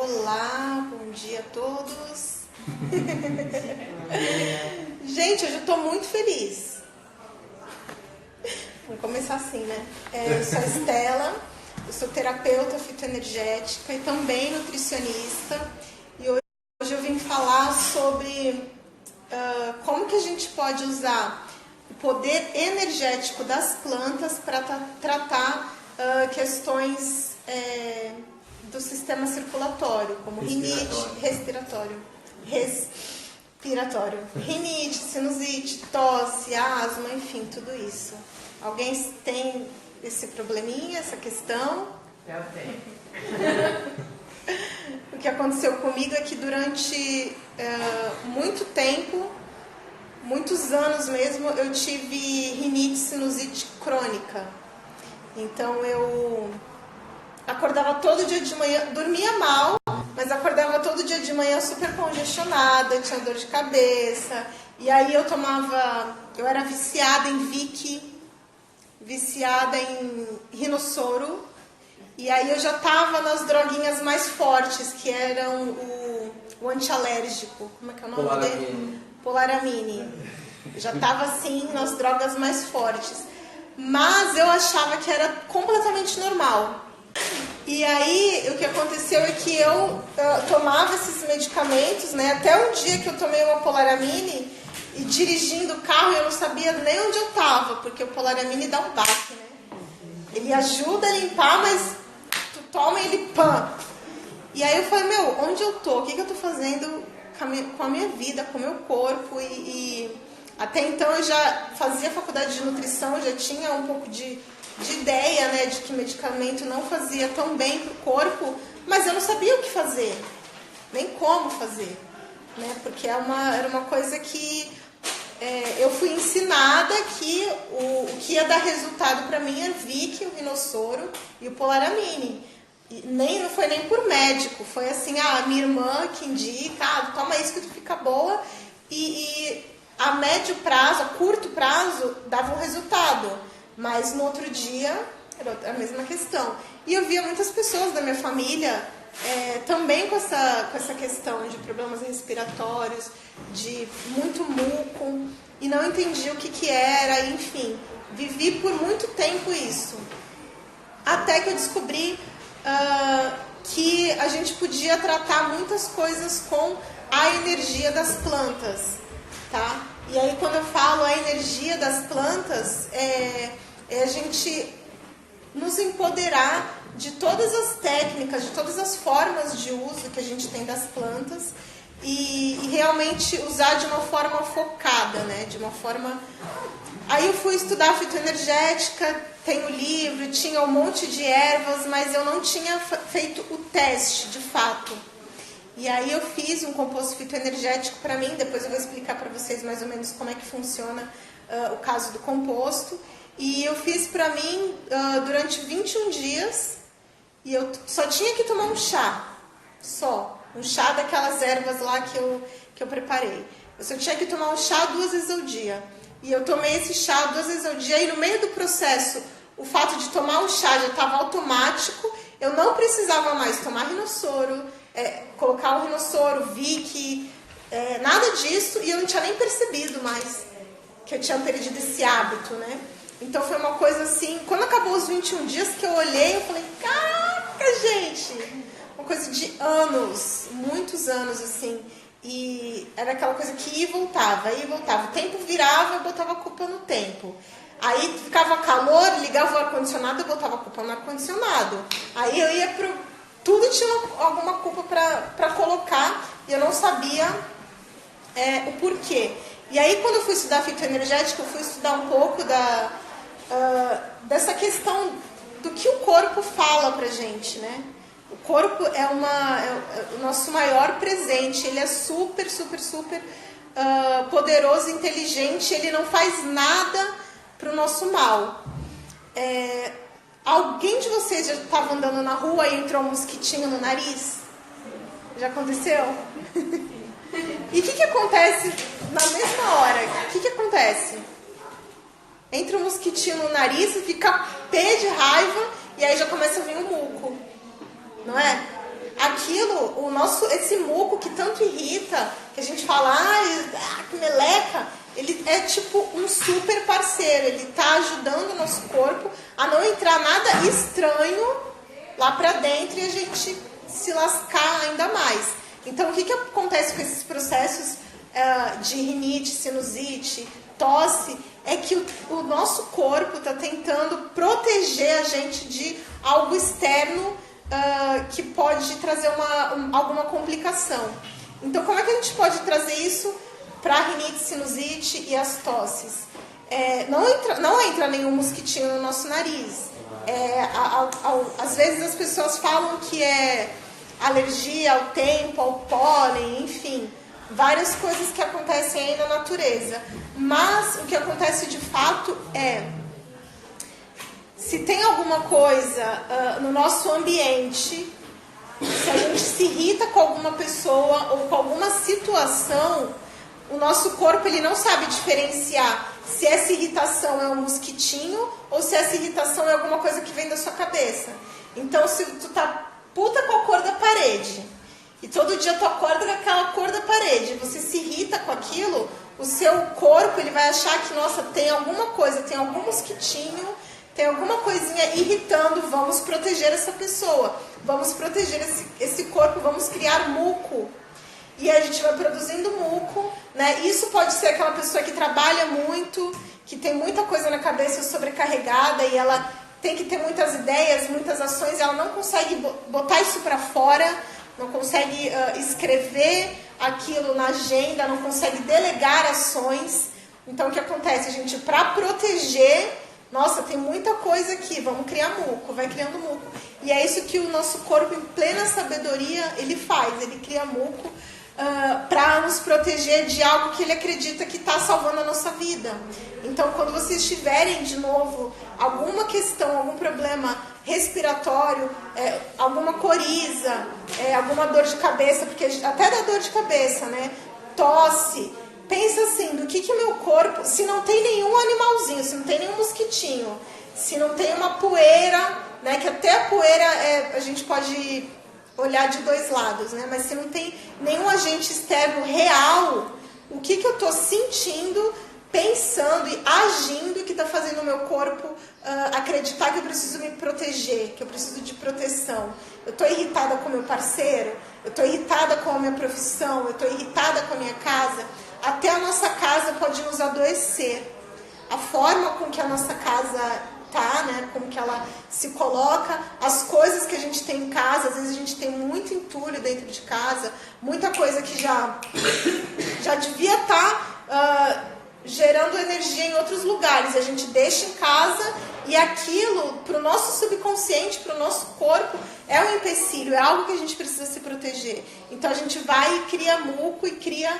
Olá, bom dia a todos. Gente, hoje eu tô muito feliz. Vamos começar assim, né? Eu sou a Estela, eu sou terapeuta fitoenergética e também nutricionista. E hoje eu vim falar sobre como que a gente pode usar o poder energético das plantas para tratar questões do sistema circulatório, como respiratório, rinite, sinusite, tosse, asma, enfim, tudo isso. Alguém tem esse probleminha, essa questão? Eu tenho. O que aconteceu comigo é que durante muito tempo, muitos anos mesmo, eu tive rinite, sinusite crônica. Então eu acordava todo dia de manhã, dormia mal, mas acordava todo dia de manhã super congestionada, tinha dor de cabeça. E aí eu era viciada em Vick, viciada em rinossoro. E aí eu já tava nas droguinhas mais fortes, que eram o antialérgico. Como é que é o nome dele? Polaramine. Já tava assim nas drogas mais fortes. Mas eu achava que era completamente normal. E aí o que aconteceu é que eu tomava esses medicamentos, né? Até um dia que eu tomei uma Polaramine e dirigindo o carro eu não sabia nem onde eu tava, porque o Polaramine dá um baque, né? Ele ajuda a limpar, mas tu toma e ele pã. E aí eu falei, onde eu tô? O que eu tô fazendo com a minha vida, com o meu corpo? E até então eu já fazia faculdade de nutrição, já tinha um pouco de ideia, né, de que medicamento não fazia tão bem pro corpo, mas eu não sabia o que fazer, nem como fazer, né? Porque era uma coisa que eu fui ensinada que o que ia dar resultado para mim era o Vick, o rinossoro e o Polaramine. E não foi nem por médico, foi assim, minha irmã que indica, toma isso que tu fica boa, e a médio prazo, a curto prazo, dava um resultado, mas no outro dia era a mesma questão. E eu via muitas pessoas da minha família também com essa questão de problemas respiratórios, de muito muco, e não entendia o que era, enfim, vivi por muito tempo isso. Até que eu descobri que a gente podia tratar muitas coisas com a energia das plantas, tá? E aí quando eu falo a energia das plantas, é a gente nos empoderar de todas as técnicas, de todas as formas de uso que a gente tem das plantas e realmente usar de uma forma focada, né? De uma forma... Aí eu fui estudar fitoenergética, tenho livro, tinha um monte de ervas, mas eu não tinha feito o teste de fato. E aí eu fiz um composto fitoenergético para mim, depois eu vou explicar para vocês mais ou menos como é que funciona o caso do composto. E eu fiz para mim durante 21 dias e eu só tinha que tomar um chá, um chá daquelas ervas lá que eu preparei. Eu só tinha que tomar um chá 2 vezes ao dia. E eu tomei esse chá 2 vezes ao dia e no meio do processo, o fato de tomar um chá já estava automático, eu não precisava mais tomar rinossoro, colocar o rinossoro, Vick, nada disso, e eu não tinha nem percebido mais que eu tinha perdido esse hábito, né? Então foi uma coisa assim, quando acabou os 21 dias que eu olhei, eu falei, caraca, gente! Uma coisa de anos, muitos anos, assim. E era aquela coisa que ia e voltava, ia e voltava. O tempo virava, eu botava a culpa no tempo. Aí ficava calor, ligava o ar-condicionado, eu botava a culpa no ar-condicionado. Aí eu ia pro... Tudo tinha alguma culpa para colocar e eu não sabia o porquê. E aí quando eu fui estudar fitoenergética, eu fui estudar um pouco dessa questão do que o corpo fala pra gente, né? O corpo é o nosso maior presente, ele é super, super, super poderoso, inteligente, ele não faz nada pro nosso mal. Alguém de vocês já estava andando na rua e entrou um mosquitinho no nariz? Já aconteceu? E o que acontece na mesma hora? O que acontece? Entra um mosquitinho no nariz, fica pé de raiva e aí já começa a vir o muco, não é? aquilo, esse muco que tanto irrita, que a gente fala, que meleca, ele é tipo um super parceiro, ele tá ajudando o nosso corpo a não entrar nada estranho lá pra dentro e a gente se lascar ainda mais. Então, o que acontece com esses processos de rinite, sinusite, tosse, é que o nosso corpo está tentando proteger a gente de algo externo que pode trazer alguma complicação. Então, como é que a gente pode trazer isso para a rinite, sinusite e as tosses? Não entra nenhum mosquitinho no nosso nariz. Às vezes as pessoas falam que é alergia ao tempo, ao pólen, enfim, várias coisas que acontecem aí na natureza. Mas o que acontece de fato se tem alguma coisa no nosso ambiente, se a gente se irrita com alguma pessoa ou com alguma situação, o nosso corpo ele não sabe diferenciar se essa irritação é um mosquitinho ou se essa irritação é alguma coisa que vem da sua cabeça. Então, se tu tá puta com a cor da parede e todo dia tu acorda com aquela cor da parede, você se irrita com aquilo, o seu corpo ele vai achar que, nossa, tem alguma coisa, tem algum mosquitinho, tem alguma coisinha irritando, vamos proteger essa pessoa, vamos proteger esse corpo, vamos criar muco. E a gente vai produzindo muco, né? Isso pode ser aquela pessoa que trabalha muito, que tem muita coisa na cabeça sobrecarregada e ela tem que ter muitas ideias, muitas ações, e ela não consegue botar isso para fora, não consegue escrever aquilo na agenda, não consegue delegar ações. Então, o que acontece? A gente, para proteger, nossa, tem muita coisa aqui, vamos criar muco, vai criando muco. E é isso que o nosso corpo, em plena sabedoria, ele faz, ele cria muco para nos proteger de algo que ele acredita que está salvando a nossa vida. Então, quando vocês tiverem de novo alguma questão, algum problema respiratório, alguma coriza, alguma dor de cabeça, porque até dá dor de cabeça, né? Tosse, pensa assim, do que o meu corpo, se não tem nenhum animalzinho, se não tem nenhum mosquitinho, se não tem uma poeira, né? Que até a poeira a gente pode olhar de dois lados, né? Mas se não tem nenhum agente externo real, o que eu estou sentindo, pensando e agindo que está fazendo o meu corpo acreditar que eu preciso me proteger, que eu preciso de proteção? Eu estou irritada com o meu parceiro, eu estou irritada com a minha profissão, eu estou irritada com a minha casa. Até a nossa casa pode nos adoecer. A forma com que a nossa casa tá, né, como que ela se coloca, as coisas que a gente tem em casa, às vezes a gente tem muito entulho dentro de casa, muita coisa que já devia estar gerando energia em outros lugares, a gente deixa em casa e aquilo, para o nosso subconsciente, para o nosso corpo, é um empecilho, é algo que a gente precisa se proteger. Então a gente vai e cria muco e cria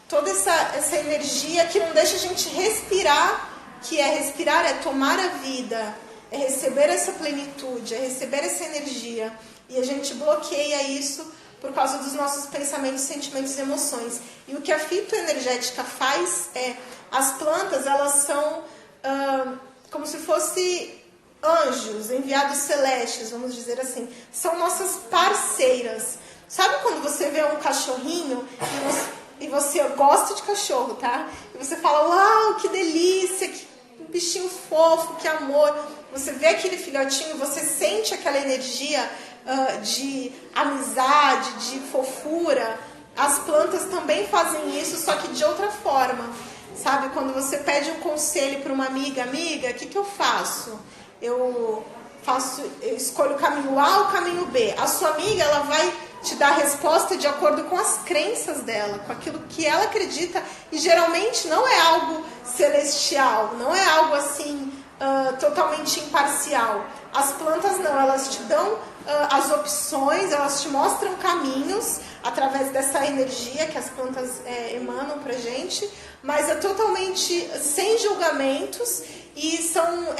toda essa energia que não deixa a gente respirar, que respirar é tomar a vida, é receber essa plenitude, é receber essa energia. E a gente bloqueia isso por causa dos nossos pensamentos, sentimentos e emoções. E o que a fitoenergética faz as plantas, elas são como se fossem anjos, enviados celestes, vamos dizer assim. São nossas parceiras. Sabe quando você vê um cachorrinho e você gosta de cachorro, tá? E você fala, uau, que delícia, que bichinho fofo, que amor. Você vê aquele filhotinho, você sente aquela energia de amizade, de fofura. As plantas também fazem isso, só que de outra forma. Sabe, quando você pede um conselho para uma amiga, o que eu faço? Eu escolho o caminho A ou o caminho B. A sua amiga, ela vai te dar a resposta de acordo com as crenças dela, com aquilo que ela acredita, e geralmente não é algo celestial, não é algo assim totalmente imparcial. As plantas não, elas te dão as opções, elas te mostram caminhos através dessa energia que as plantas emanam pra gente, mas é totalmente sem julgamentos e são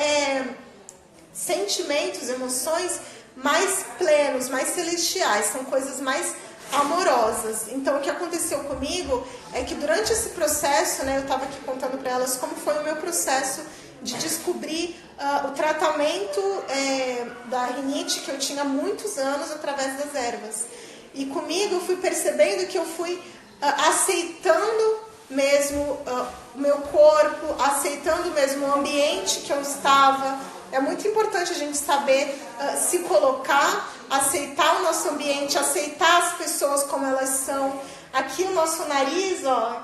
sentimentos, emoções mais plenos, mais celestiais, são coisas mais amorosas. Então, o que aconteceu comigo é que durante esse processo, né, eu estava aqui contando para elas como foi o meu processo de descobrir o tratamento da rinite que eu tinha há muitos anos através das ervas. E comigo eu fui percebendo que eu fui aceitando mesmo o meu corpo, aceitando mesmo o ambiente que eu estava. É muito importante a gente saber se colocar, aceitar o nosso ambiente, aceitar as pessoas como elas são. Aqui o nosso nariz, ó,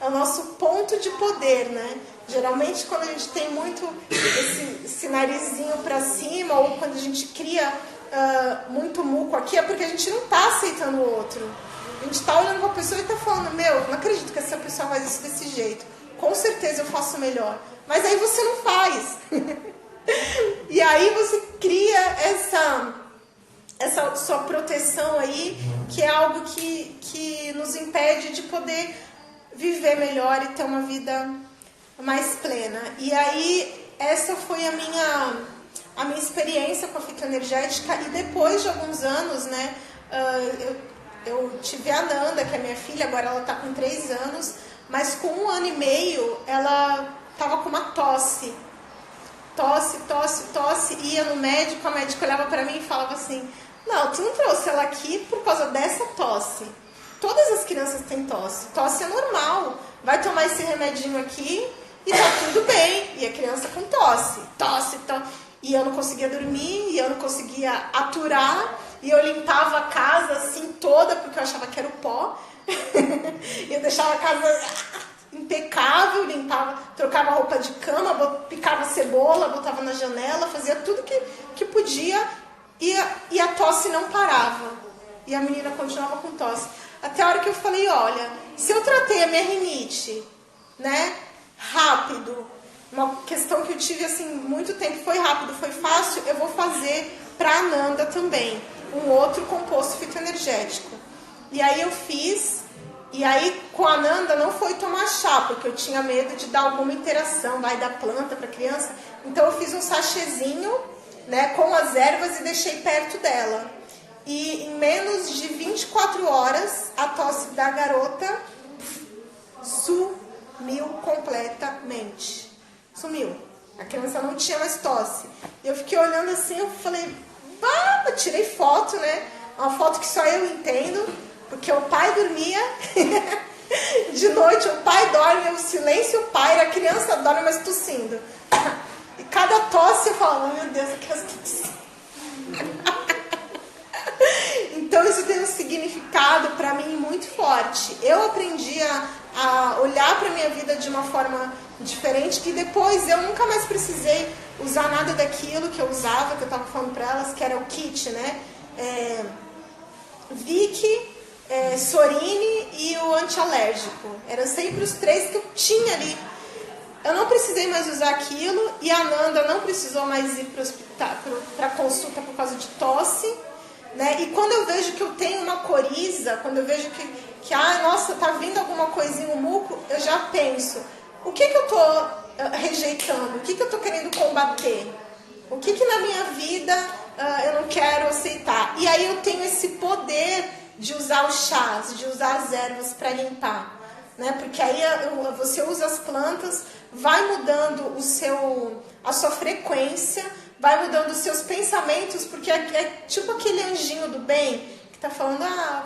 é o nosso ponto de poder, né? Geralmente quando a gente tem muito esse narizinho para cima, ou quando a gente cria muito muco aqui, é porque a gente não está aceitando o outro. A gente está olhando para a pessoa e está falando, meu, não acredito que essa pessoa faz isso desse jeito. Com certeza eu faço melhor. Mas aí você não faz. E aí você cria essa sua proteção aí, que é algo que nos impede de poder viver melhor e ter uma vida mais plena. E aí essa foi a minha experiência com a fitoenergética. E depois de alguns anos, né, eu tive a Nanda, que é minha filha, agora ela está com 3 anos, mas com 1 ano e meio ela estava com uma tosse, ia no médico, a médica olhava para mim e falava assim, não, tu não trouxe ela aqui por causa dessa tosse. Todas as crianças têm tosse. Tosse é normal. Vai tomar esse remedinho aqui e tá tudo bem. E a criança com tosse. E eu não conseguia dormir, e eu não conseguia aturar. E eu limpava a casa assim toda, porque eu achava que era o pó. E eu deixava a casa impecável, limpava, trocava roupa de cama, picava cebola, botava na janela, fazia tudo que podia. E a tosse não parava. E a menina continuava com tosse. Até a hora que eu falei, olha, se eu tratei a minha rinite, né, rápido, uma questão que eu tive assim muito tempo, foi rápido, foi fácil, eu vou fazer para a Nanda também, um outro composto fitoenergético. E aí eu fiz, e aí com a Nanda não foi tomar chá, porque eu tinha medo de dar alguma interação, vai da planta para a criança. Então eu fiz um sachêzinho, né, com as ervas e deixei perto dela. E em menos de 24 horas, a tosse da garota sumiu completamente. Sumiu. A criança não tinha mais tosse. Eu fiquei olhando assim, eu falei, eu tirei foto, né? Uma foto que só eu entendo, porque o pai dormia. De noite o pai dorme, o silêncio paira, a criança dorme, mas tossindo. E cada tosse eu falo, meu Deus, a criança tá tossindo. Então isso tem um significado para mim muito forte. Eu aprendi a olhar para a minha vida de uma forma diferente, e depois eu nunca mais precisei usar nada daquilo que eu usava, que eu estava falando para elas, que era o kit, né? Vick, Sorine e o antialérgico. Eram sempre os 3 que eu tinha ali. Eu não precisei mais usar aquilo, e a Nanda não precisou mais ir para o hospital, para consulta por causa de tosse. Né? E quando eu vejo que eu tenho uma coriza, quando eu vejo que nossa, tá vindo alguma coisinha no muco, eu já penso, o que eu tô rejeitando? O que eu tô querendo combater? O que na minha vida eu não quero aceitar? E aí eu tenho esse poder de usar os chás, de usar as ervas para limpar. Né? Porque aí você usa as plantas, vai mudando a sua frequência, vai mudando os seus pensamentos, porque é tipo aquele anjinho do bem que está falando,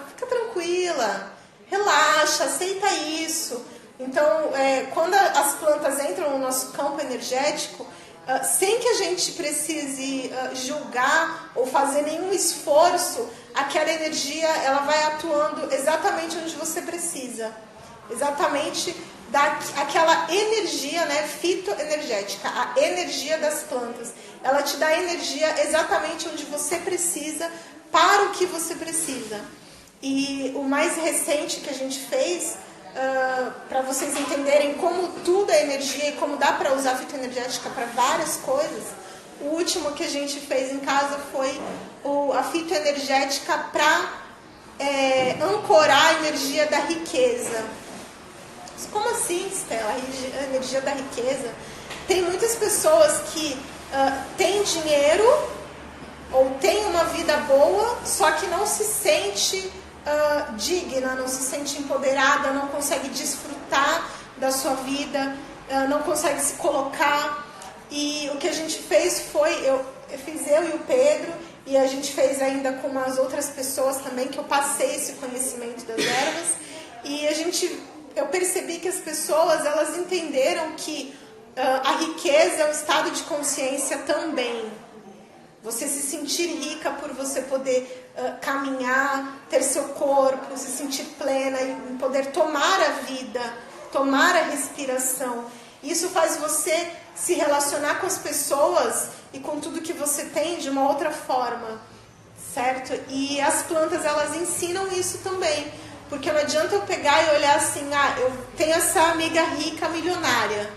fica tranquila, relaxa, aceita isso. Então, quando as plantas entram no nosso campo energético, sem que a gente precise julgar ou fazer nenhum esforço, aquela energia ela vai atuando exatamente onde você precisa. Exatamente aquela energia, né, fitoenergética, a energia das plantas. Ela te dá energia exatamente onde você precisa, para o que você precisa. E o mais recente que a gente fez, para vocês entenderem como tudo é energia e como dá para usar a fitoenergética para várias coisas, o último que a gente fez em casa foi a fitoenergética para ancorar a energia da riqueza. Como assim, Stella? A energia da riqueza? Tem muitas pessoas que têm dinheiro ou têm uma vida boa, só que não se sente digna, não se sente empoderada, não consegue desfrutar da sua vida, não consegue se colocar. E o que a gente fez foi, eu fiz eu e o Pedro, e a gente fez ainda com umas outras pessoas também, que eu passei esse conhecimento das ervas, e eu percebi que as pessoas, elas entenderam que a riqueza é um estado de consciência também. Você se sentir rica por você poder caminhar, ter seu corpo, se sentir plena e poder tomar a vida, tomar a respiração. Isso faz você se relacionar com as pessoas e com tudo que você tem de uma outra forma, certo? E as plantas, elas ensinam isso também. Porque não adianta eu pegar e olhar assim, eu tenho essa amiga rica, milionária,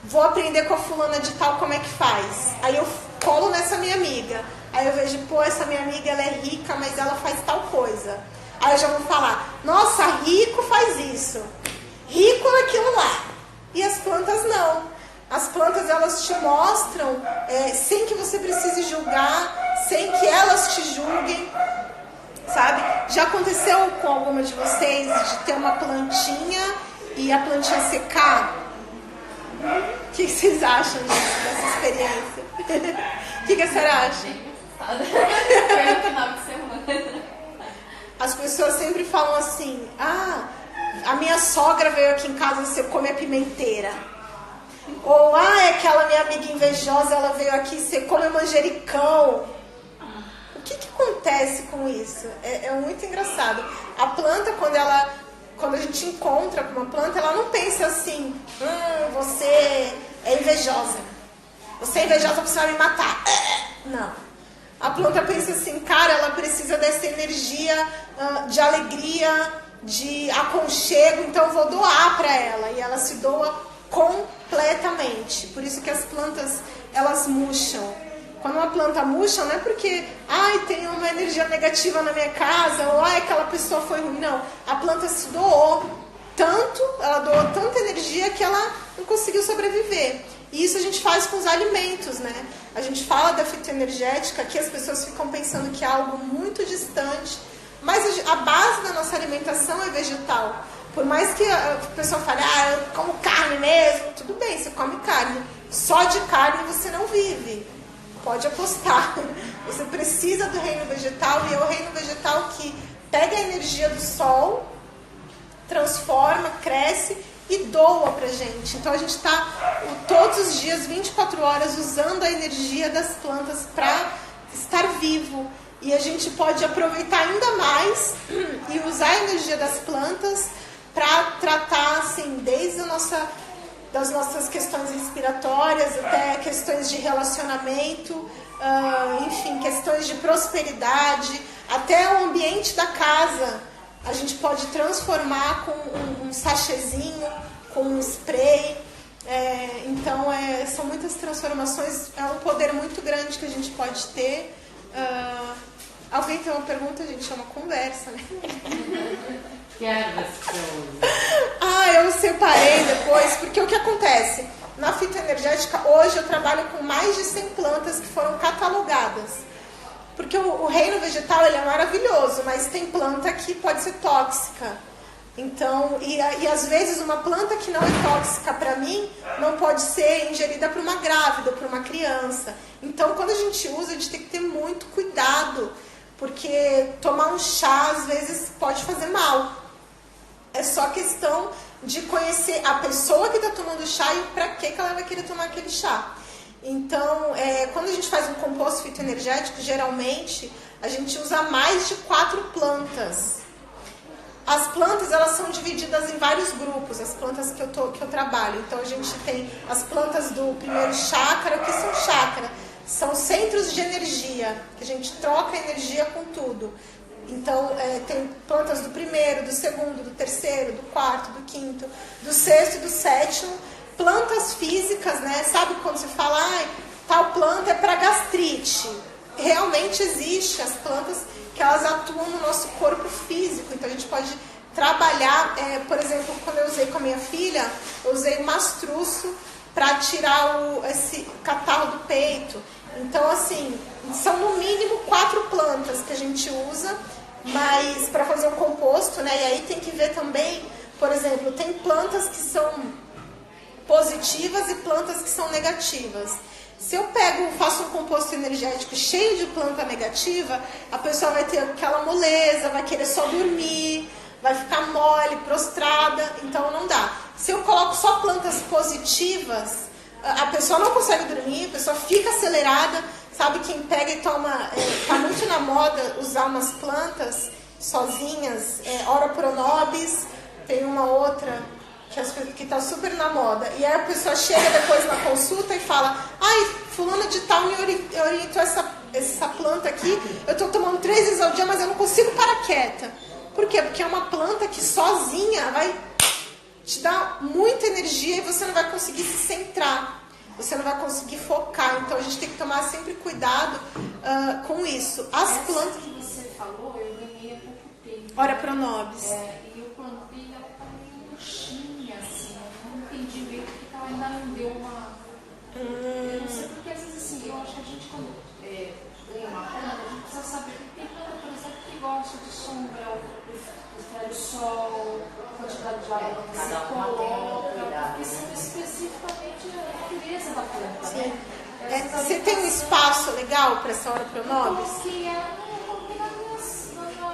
vou aprender com a fulana de tal como é que faz. Aí eu colo nessa minha amiga. Aí eu vejo, essa minha amiga, ela é rica, mas ela faz tal coisa. Aí eu já vou falar, nossa, rico faz isso. Rico é aquilo lá. E as plantas não. As plantas, elas te mostram, sem que você precise julgar, sem que elas te julguem, sabe? Já aconteceu com alguma de vocês de ter uma plantinha e a plantinha secar? O que vocês acham dessa experiência? O que a senhora acha? Foi no final de semana. As pessoas sempre falam assim, a minha sogra veio aqui em casa, você come a pimenteira. Ou, é aquela minha amiga invejosa, ela veio aqui, você come manjericão. O que acontece com isso? É muito engraçado. A planta, quando a gente encontra com uma planta, ela não pensa assim, você é invejosa. Você é invejosa, você vai me matar. Não. A planta pensa assim, cara, ela precisa dessa energia de alegria, de aconchego, então eu vou doar para ela. E ela se doa completamente. Por isso que as plantas, elas murcham. Quando uma planta murcha, não é porque tem uma energia negativa na minha casa, ou aquela pessoa foi ruim. Não, a planta se doou tanto, ela doou tanta energia que ela não conseguiu sobreviver. E isso a gente faz com os alimentos, né? A gente fala da fitoenergética, que as pessoas ficam pensando que é algo muito distante, mas a base da nossa alimentação é vegetal. Por mais que a pessoa fale, eu como carne mesmo, tudo bem, você come carne. Só de carne você não vive. Pode apostar. Você precisa do reino vegetal, e é o reino vegetal que pega a energia do sol, transforma, cresce e doa pra gente. Então a gente está todos os dias, 24 horas, usando a energia das plantas para estar vivo. E a gente pode aproveitar ainda mais e usar a energia das plantas para tratar, assim, desde das nossas questões respiratórias até questões de relacionamento, enfim, questões de prosperidade, até o ambiente da casa. A gente pode transformar com um sachêzinho, com um spray. Então, são muitas transformações. É um poder muito grande que a gente pode ter. Alguém tem uma pergunta? A gente chama conversa, né? Que ervas você usa? Eu separei depois, porque o que acontece? Na fitoenergética, hoje eu trabalho com mais de 100 plantas que foram catalogadas. Porque o reino vegetal, ele é maravilhoso, mas tem planta que pode ser tóxica. Então, e às vezes uma planta que não é tóxica para mim, não pode ser ingerida por uma grávida ou por uma criança. Então, quando a gente usa, a gente tem que ter muito cuidado, porque tomar um chá, às vezes, pode fazer mal. É só questão de conhecer a pessoa que está tomando chá e para que ela vai querer tomar aquele chá. Então, quando a gente faz um composto fitoenergético, geralmente a gente usa mais de 4 plantas. As plantas, elas são divididas em vários grupos, as plantas que eu trabalho. Então, a gente tem as plantas do primeiro chakra. O que são chakra? São centros de energia, que a gente troca energia com tudo. Então, tem plantas do primeiro, do segundo, do terceiro, do quarto, do quinto, do sexto e do sétimo. Plantas físicas, né? Sabe quando você fala, tal planta é para gastrite? Realmente existe as plantas que elas atuam no nosso corpo físico. Então, a gente pode trabalhar, por exemplo, quando eu usei com a minha filha, eu usei o mastruço para tirar esse catarro do peito. Então, assim, são no mínimo 4 plantas que a gente usa, mas para fazer um composto, né? E aí tem que ver também, por exemplo, tem plantas que são positivas e plantas que são negativas. Se eu faço um composto energético cheio de planta negativa, a pessoa vai ter aquela moleza, vai querer só dormir, vai ficar mole, prostrada, então não dá. Se eu coloco só plantas positivas, a pessoa não consegue dormir, a pessoa fica acelerada, sabe? Quem pega e toma, tá muito na moda usar umas plantas sozinhas, Ora Pronobis, tem uma outra que tá super na moda. E aí a pessoa chega depois na consulta e fala: ai, fulano de tal me orientou essa planta aqui, eu tô tomando 3 vezes ao dia, mas eu não consigo parar quieta. Por quê? Porque é uma planta que sozinha vai te dar muita energia e você não vai conseguir se centrar, você não vai conseguir focar. Então a gente tem que tomar sempre cuidado com isso. As plantas que você falou, eu ganhei há pouco tempo. Ora Pronobis. E eu plantei, ela tá meio murchinha, assim. Eu não entendi bem porque ela ainda não deu uma. Eu não sei porque, às vezes, assim, eu acho que a gente, quando ganha uma planta, a gente precisa saber que tem planta, por exemplo, que gosta de sombra, do sol, a quantidade de água que você coloca, porque são especificamente a natureza da planta. Sim. Né? Você tem um espaço legal para essa Ora Pronobis? Eu coloquei na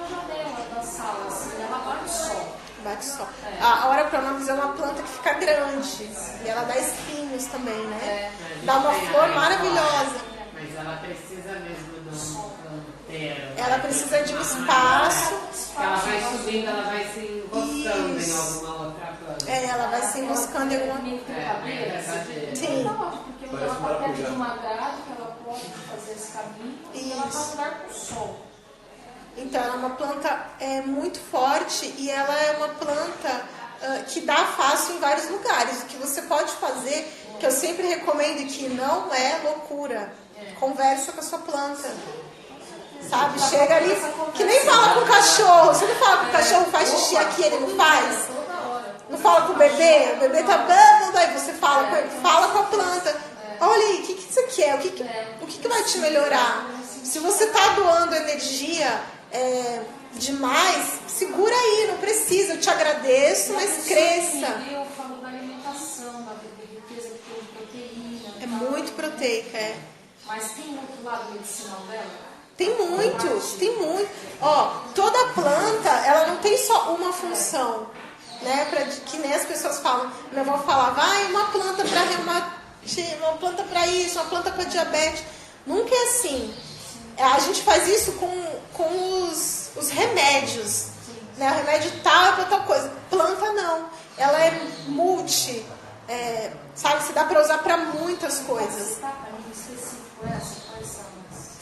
janela da sala, assim, ela bate sol. Bate sol. A Ora Pronobis é uma planta que fica grande e ela dá espinhos também, né? Dá uma flor maravilhosa. Mas ela precisa mesmo de um canteiro. Ela precisa de um espaço. Ela vai subindo, ela vai se enroscando em alguma outra planta. Ela vai se enroscando em alguma coisa. Sim. Porque ela está perto de uma grade que ela pode fazer esse caminho e ela está no lugar com sol. Então, ela é uma planta muito forte e ela é uma planta que dá fácil em vários lugares. O que você pode fazer, que eu sempre recomendo e que não é loucura, conversa com a sua planta. Sabe? Chega ali, que nem fala com o cachorro. Você não fala com o cachorro, faz xixi aqui, ele não faz? Não fala com o bebê tá bando, aí você fala com ele, fala com a planta. Olha aí, o que isso aqui é? O que vai te melhorar? Se você está doando energia demais, segura aí, não precisa, eu te agradeço, mas cresça. Eu falo da alimentação, da riqueza que tem de proteína. É muito proteica, Mas tem outro lado medicinal dela? Tem muito. Ó, toda planta, ela não tem só uma função, né? Que nem as pessoas falam. Meu avô falava, uma planta para reumatismo, uma planta para isso, uma planta para diabetes. Nunca é assim. A gente faz isso com os remédios, né? O remédio tal é para tal coisa. Planta não. Ela é multi, sabe? Se dá para usar para muitas coisas.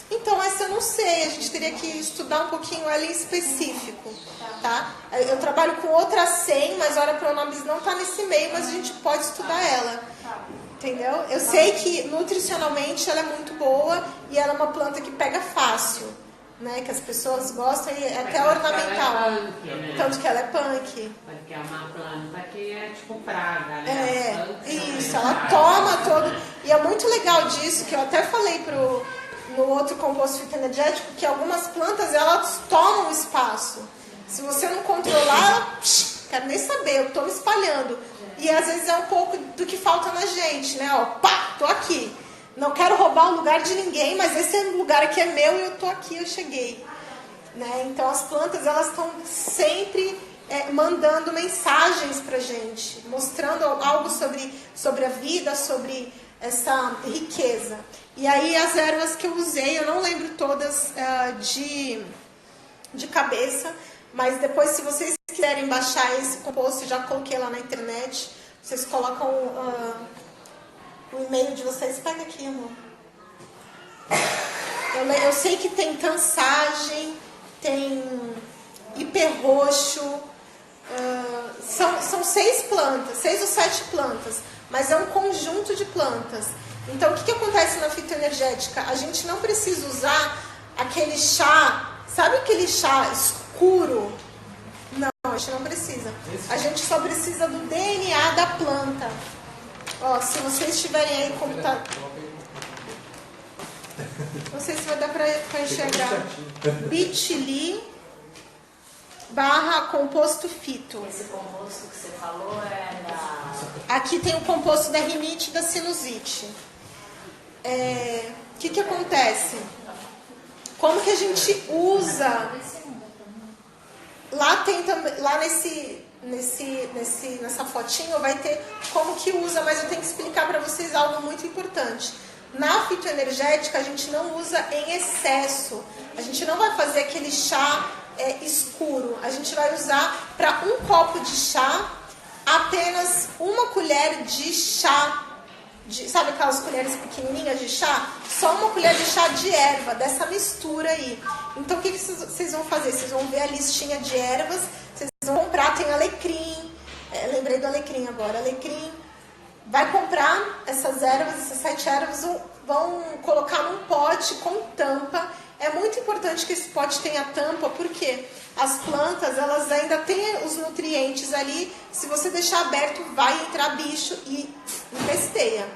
Então, essa eu não sei, a gente teria que estudar um pouquinho ela em específico, tá? Eu trabalho com outra 100, mas a Ora Pronobis não está nesse meio, mas a gente pode estudar ela, entendeu? Eu sei que nutricionalmente ela é muito boa e ela é uma planta que pega fácil, né? Que as pessoas gostam e é até ornamental. Ela é punk, né? Tanto que ela é punk. Porque é uma planta que é tipo praga, né? Isso, ela toma todo. E é muito legal disso, que eu até falei no outro composto fitoenergético, que algumas plantas elas tomam espaço. Se você não controlar, ela, quero nem saber, eu estou me espalhando. E às vezes é um pouco do que falta na gente, né? Ó, pá, tô aqui. Não quero roubar o lugar de ninguém, mas esse lugar aqui é meu e eu tô aqui, eu cheguei. Né? Então as plantas elas estão sempre mandando mensagens pra gente, mostrando algo sobre a vida, sobre essa riqueza. E aí as ervas que eu usei, eu não lembro todas de cabeça, mas depois, se vocês quiserem baixar esse composto, já coloquei lá na internet, vocês colocam o e-mail de vocês. Pega aqui, amor. Eu sei que tem tansagem, tem hiperroxo, são 6 plantas, 6 ou 7 plantas, mas é um conjunto de plantas. Então, o que acontece na fitoenergética? A gente não precisa usar aquele chá, sabe aquele chá escuro? Não, a gente não precisa. A gente só precisa do DNA da planta. Ó, se vocês tiverem aí computador... Não sei se vai dar para enxergar. Bit.ly barra composto fito. Esse composto que você falou é da... Aqui tem o composto da rinite e da sinusite. O que acontece? Como que a gente usa? Lá tem também, lá nessa fotinho vai ter como que usa, mas eu tenho que explicar para vocês algo muito importante. Na fitoenergética a gente não usa em excesso. A gente não vai fazer aquele chá escuro. A gente vai usar para um copo de chá apenas uma colher de chá. Sabe aquelas colheres pequenininhas de chá? Só uma colher de chá de erva, dessa mistura aí. Então o que vocês vão fazer? Vocês vão ver a listinha de ervas, vocês vão comprar, tem alecrim, lembrei do alecrim agora, alecrim. Vai comprar essas ervas, essas 7 ervas, vão colocar num pote com tampa. É muito importante que esse pote tenha tampa, porque as plantas, elas ainda têm os nutrientes ali. Se você deixar aberto, vai entrar bicho e empesteia.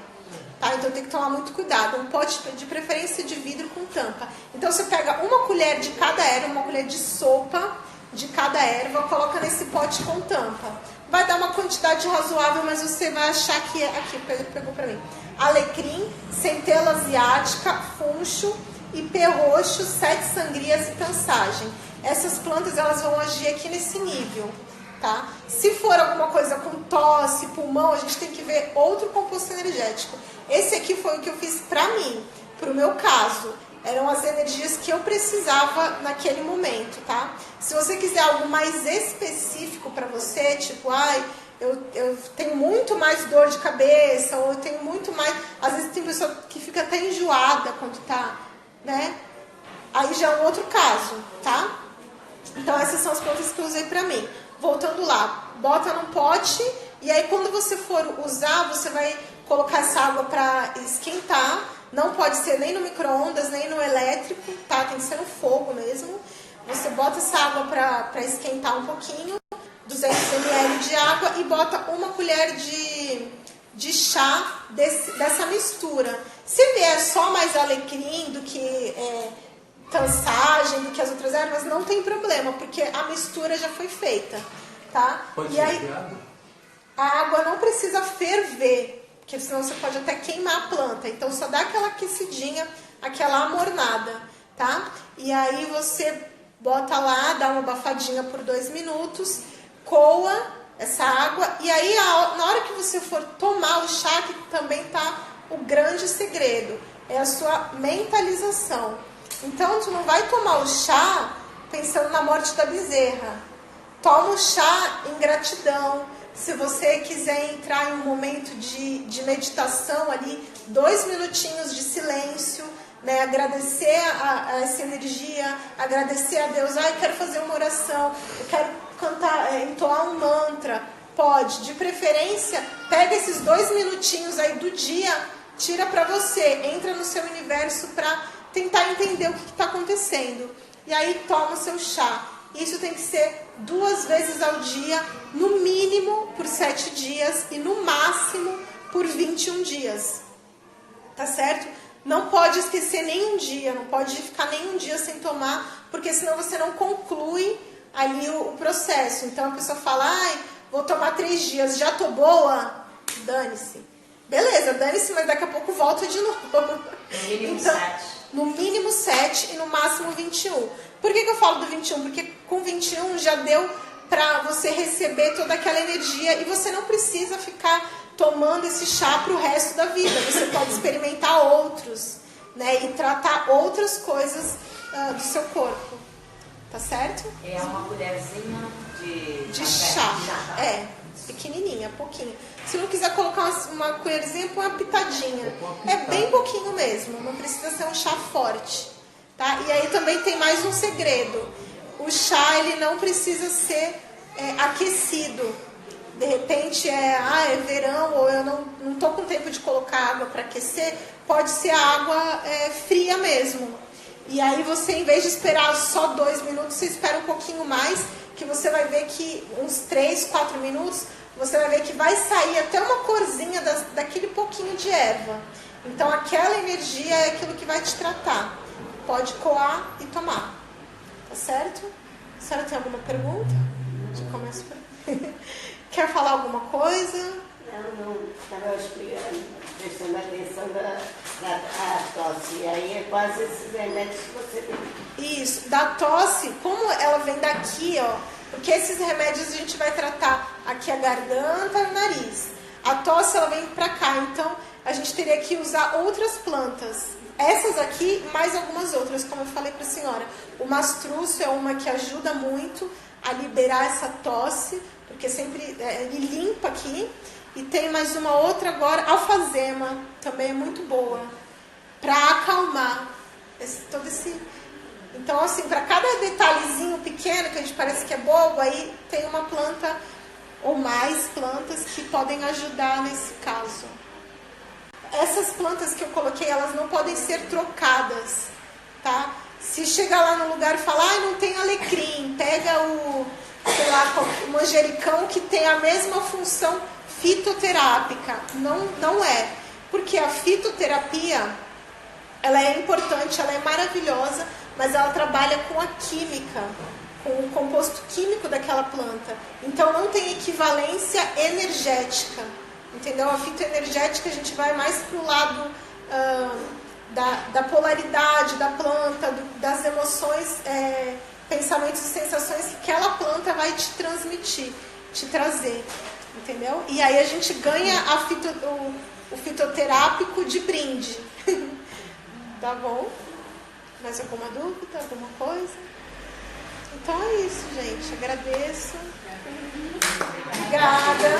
Tá? Então tem que tomar muito cuidado. Um pote de preferência de vidro com tampa. Então você pega uma colher de cada erva, uma colher de sopa de cada erva, coloca nesse pote com tampa. Vai dar uma quantidade razoável, mas você vai achar que aqui, pegou pra mim. Alecrim, centela asiática, funcho, ipê roxo, 7 sangrias e tansagem. Essas plantas, elas vão agir aqui nesse nível, tá? Se for alguma coisa com tosse, pulmão, a gente tem que ver outro composto energético. Esse aqui foi o que eu fiz pra mim, pro meu caso. Eram as energias que eu precisava naquele momento, tá? Se você quiser algo mais específico pra você, tipo, eu tenho muito mais dor de cabeça, ou eu tenho muito mais... Às vezes tem pessoa que fica até enjoada quando tá, né? Aí já é um outro caso, tá? Então essas são as plantas que eu usei pra mim. Voltando lá, bota num pote, e aí quando você for usar, você vai colocar essa água pra esquentar. Não pode ser nem no micro-ondas, nem no elétrico, tá? Tem que ser no fogo mesmo. Você bota essa água pra esquentar um pouquinho, 200 ml de água, e bota uma colher de chá dessa mistura. Se vier só mais alecrim do que tansagem, do que as outras ervas, não tem problema, porque a mistura já foi feita, tá? Pode e aí, água? a água não precisa ferver, porque senão você pode até queimar a planta. Então só dá aquela aquecidinha, aquela amornada, tá? E aí você bota lá, dá uma abafadinha por 2 minutos, coa essa água, e aí na hora que você for tomar o chá, que também tá o grande segredo, é a sua mentalização. Então tu não vai tomar o chá pensando na morte da bezerra. Toma o chá em gratidão. Se você quiser entrar em um momento de meditação ali, 2 minutinhos de silêncio, né? Agradecer a essa energia, agradecer a Deus. Eu quero fazer uma oração, eu quero cantar, entoar um mantra. Pode, de preferência, pega esses 2 minutinhos aí do dia, tira pra você, entra no seu universo pra tentar entender o que está acontecendo. E aí toma o seu chá. Isso tem que ser 2 vezes ao dia, no mínimo por 7 dias e no máximo por 21 dias. Tá certo? Não pode esquecer nenhum dia, não pode ficar nenhum dia sem tomar, porque senão você não conclui ali o processo. Então a pessoa fala, vou tomar 3 dias, já tô boa? Dane-se. Beleza, dane-se, mas daqui a pouco volta de novo. No mínimo então, 7. No mínimo 7 e no máximo 21. Por que eu falo do 21? Porque com 21 já deu para você receber toda aquela energia e você não precisa ficar tomando esse chá para o resto da vida. Você pode experimentar outros, né? E tratar outras coisas do seu corpo. Tá certo? É uma colherzinha de chá. Pequenininha, pouquinho. Se não quiser colocar uma colherzinha, põe uma pitadinha. É bem pouquinho mesmo, não precisa ser um chá forte. Tá? E aí também tem mais um segredo. O chá, ele não precisa ser aquecido. De repente é verão, ou eu não tô com tempo de colocar água para aquecer, pode ser água fria mesmo. E aí você, em vez de esperar só 2 minutos, você espera um pouquinho mais, que você vai ver que uns 3, 4 minutos, você vai ver que vai sair até uma corzinha daquele pouquinho de erva. Então aquela energia é aquilo que vai te tratar. Pode coar e tomar. Tá certo? A senhora tem alguma pergunta? Já começo por aí. Quer falar alguma coisa? Não, estava explicando, prestando atenção da tosse. E aí é quase esses remédios que você tem. Isso, da tosse, como ela vem daqui, ó, porque esses remédios a gente vai tratar aqui a garganta e o nariz. A tosse, ela vem pra cá, então a gente teria que usar outras plantas. Essas aqui, mais algumas outras, como eu falei pra senhora. O mastrúcio é uma que ajuda muito a liberar essa tosse, porque sempre ele limpa aqui. E tem mais uma outra agora, alfazema, também é muito boa, para acalmar todo esse... Então, assim, para cada detalhezinho pequeno, que a gente parece que é bobo, aí tem uma planta ou mais plantas que podem ajudar nesse caso. Essas plantas que eu coloquei, elas não podem ser trocadas, tá? Se chegar lá no lugar e falar, não tem alecrim, pega o, sei lá, o manjericão que tem a mesma função fitoterápica. Não é. Porque a fitoterapia, ela é importante, ela é maravilhosa, mas ela trabalha com a química, com o composto químico daquela planta. Então não tem equivalência energética. Entendeu? A fitoenergética a gente vai mais para o lado da polaridade da planta, das emoções, pensamentos e sensações que aquela planta vai te transmitir, te trazer. Entendeu? E aí a gente ganha o fitoterápico de brinde. Tá bom? Mais alguma dúvida? Alguma coisa? Então é isso, gente. Agradeço. Obrigada.